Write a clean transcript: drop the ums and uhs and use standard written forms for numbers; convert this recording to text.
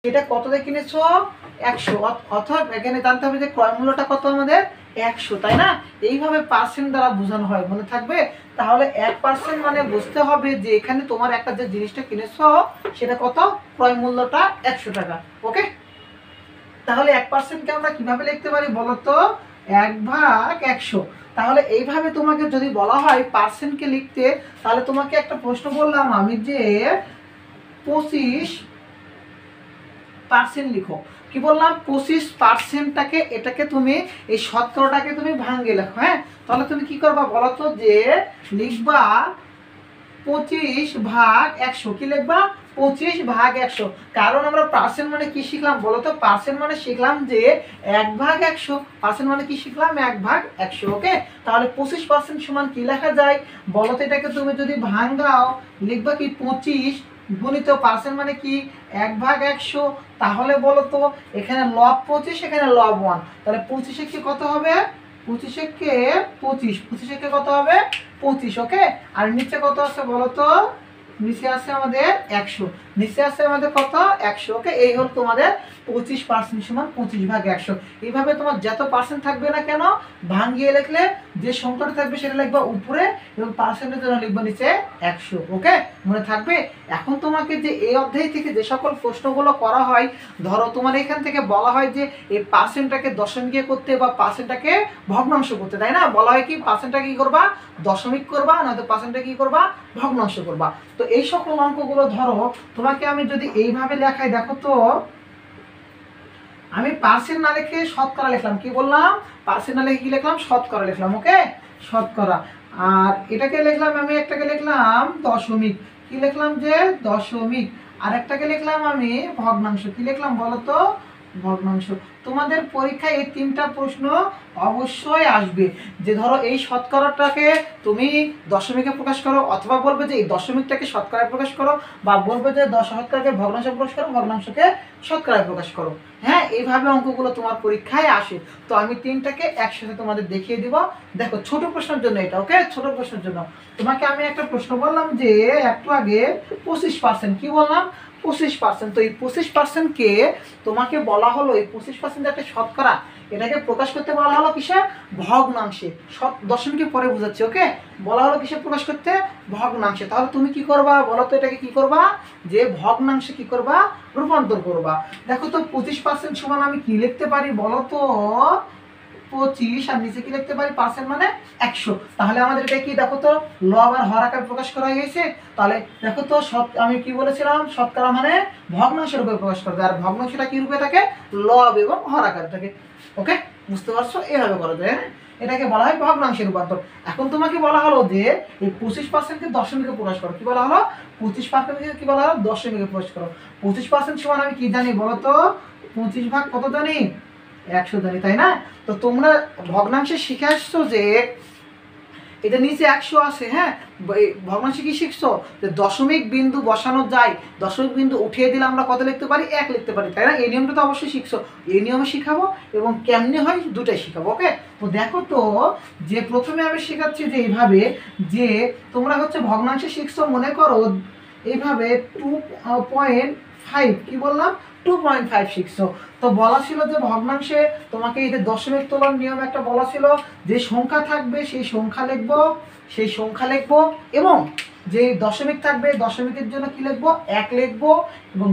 এটা কত দিয়ে কিনেছো 100, অর্থাৎ এখানে জানতে হবে যে ক্রয় মূল্যটা কত আমাদের 100, তাই না? এইভাবে পার্সেন্ট দ্বারা বোঝানো হয়, মনে থাকবে? তাহলে 1% মানে বুঝতে হবে যে এখানে তোমার একটা যে জিনিসটা কিনেছো সেটা কত, ক্রয় মূল্যটা 100 টাকা। ওকে, তাহলে 1%কে আমরা কিভাবে লিখতে পারি বলো তো, 1/100। তাহলে এইভাবে তোমাকে যদি বলা হয় পার্সেন্টকে লিখতে, তাহলে তোমাকে একটা প্রশ্ন বললাম আমি যে 25% লিখো। কি বললাম, 25%টাকে, এটাকে তুমি এই শতকরাটাকে তুমি ভাঙিয়ে লেখো। হ্যাঁ, তাহলে তুমি কি করবা বলো তো, যে লিখবা 25/100। কি লিখবা, 25/100। কারণ আমরা পার্সেন্ট মানে কি শিখলাম বলো তো, পার্সেন্ট মানে শিখলাম যে 1/100। পার্সেন্ট মানে কি শিখলাম, 1/100। ওকে, তাহলে 25% সমান কি লেখা যায় বলো তো, এটাকে তুমি যদি ভাঙাও লিখবা কি 25 গুণিত পার্সেন্ট মানে কি 1/100। তাহলে বলো তো এখানে লব 25, এখানে লব 1, তাহলে 25 কি কত হবে, 25 কে 25 কে কত হবে 25। ওকে, আর নিচে কত আছে বলো তো, নিচে আছে আমাদের 100, নিচে আছে আমাদের কত 100। ওকে, এই হল তোমাদের 25% সমান 25/100। এইভাবে তোমার যত পার্সেন্ট থাকবে না কেন ভাঙিয়ে লিখলে যে সংখ্যাটা থাকবে সেটা লিখবা উপরে এবং পার্সেন্টের জন্য লিখবা নিচে 100। ওকে, মনে থাকবে? এখন তোমাকে যে এই অধ্যায় থেকে যে সকল প্রশ্নগুলো করা হয়, ধরো তোমার এখান থেকে বলা হয় যে এই পার্সেন্টটাকে দশমিকে করতে বা পার্সেন্টটাকে ভগ্নাংশ করতে, তাই না? বলা হয় কি পার্সেন্টটাকে কি করবা, দশমিক করবা, নয়তো পার্সেন্টটা কি করবা, ভগ্নাংশ করবা। তো এই সকল অঙ্কগুলো ধরো তোমাকে আমি যদি এইভাবে লেখাই, দেখো তো আমি পার্সেন্ট না লিখে শতকরা লিখলাম। কি বললাম, পার্সেন্ট না লিখে কি লিখলাম, শতকরা লিখলাম। ওকে, শতকরা। আর এটাকে লিখলাম আমি, একটাকে লিখলাম দশমিক। কি লিখলাম, যে দশমিক। আর একটাকে লিখলাম আমি ভগ্নাংশ। কি লিখলাম বলো তো, ভগ্নাংশ। তোমাদের পরীক্ষায় এই তিনটা প্রশ্ন অবশ্যই আসবে, যে ধরো এই শতকরাটাকে তুমি দশমিকে প্রকাশ করো, অথবা বলবে যে এই দশমিকটাকে শতকরায় প্রকাশ করো, বা বলবে যে শতকরাকে ভগ্নাংশে প্রকাশ করো, ভগ্নাংশকে শতকরায় প্রকাশ করো। হ্যাঁ, এইভাবে অঙ্কগুলো তোমার পরীক্ষায় আসে। তো আমি তিনটাকে একসাথে তোমাদের দেখিয়ে দিব। দেখো, ছোট প্রশ্নের জন্য এটা। ওকে, ছোট প্রশ্নের জন্য তোমাকে আমি একটা প্রশ্ন বললাম যে একটু আগে 25%। কি বললাম, 25%। তো এই 25%কে তোমাকে বলা হলো, এই 25% একটা শতকরা, এটাকে প্রকাশ করতে বলা হলো কিসে, ভগ্নাংশে। দশমিকে পরে বুঝাচ্ছি। ওকে, বলা হলো কিসে প্রকাশ করতে, ভগ্নাংশে। তাহলে তুমি কি করবা বলো তো, এটাকে কি করবা, যে ভগ্নাংশে কি করবা, রূপান্তর করবা। দেখো তো 25% সমান আমি কি লিখতে পারি বলো তো, 25, আর নিচে কি লিখতে পারি, পার্সেন্ট মানে 100। তাহলে আমাদের এটা কি, দেখো তো লব আর হর আকারে প্রকাশ করা হয়েছে। তাহলে দেখো তো আমি কি বলেছিলাম, শতকরা মানে ভগ্নাংশের রূপে প্রকাশ করতে, আর ভগ্নাংশটা কি রূপে থাকে, লব এবং হর আকারে থাকে। ওকে, বুঝতে পারছো? এভাবে করা যায়। হ্যাঁ, এটাকে বলা হয় ভগ্নাংশের রূপান্তর। এখন তোমাকে বলা হলো যে এই 25%কে দশমিকে প্রকাশ করো। কি বলা হলো, 25%কে কি বলা হলো, দশমিকে প্রকাশ করো। 25% সমান আমি কি জানি বলো তো, 25 ভাগ কত জানি, 100 জানি, তাই না? তো তোমরা ভগ্নাংশে শিখে আসছো যে এটা নিচে 100 আছে। হ্যাঁ, ভগ্নাংশে কি শিখছো, যে দশমিক বিন্দু বসানো যায়, দশমিক বিন্দু উঠিয়ে দিলে আমরা কত লিখতে পারি, 1 লিখতে পারি, তাই না? এই নিয়মটা তো অবশ্যই শিখছো। এই নিয়মে শিখাবো এবং কেমনে হয় দুটাই শিখাবো। ওকে, তো দেখো তো, যে প্রথমে আমি শেখাচ্ছি যে এইভাবে, যে তোমরা হচ্ছে ভগ্নাংশে শিখছো, মনে করো এইভাবে 2.5। কি বললাম, 2.5 শিখছো। তো বলা ছিল যে ভগ্নাংশে তোমাকে এই যে দশমিক তোলার নিয়ম একটা বলা ছিল, যে সংখ্যা থাকবে সেই সংখ্যা লিখবো, সেই সংখ্যা লিখবো, এবং যে দশমিক থাকবে দশমিকের জন্য কি লিখবো, 1 লিখবো, এবং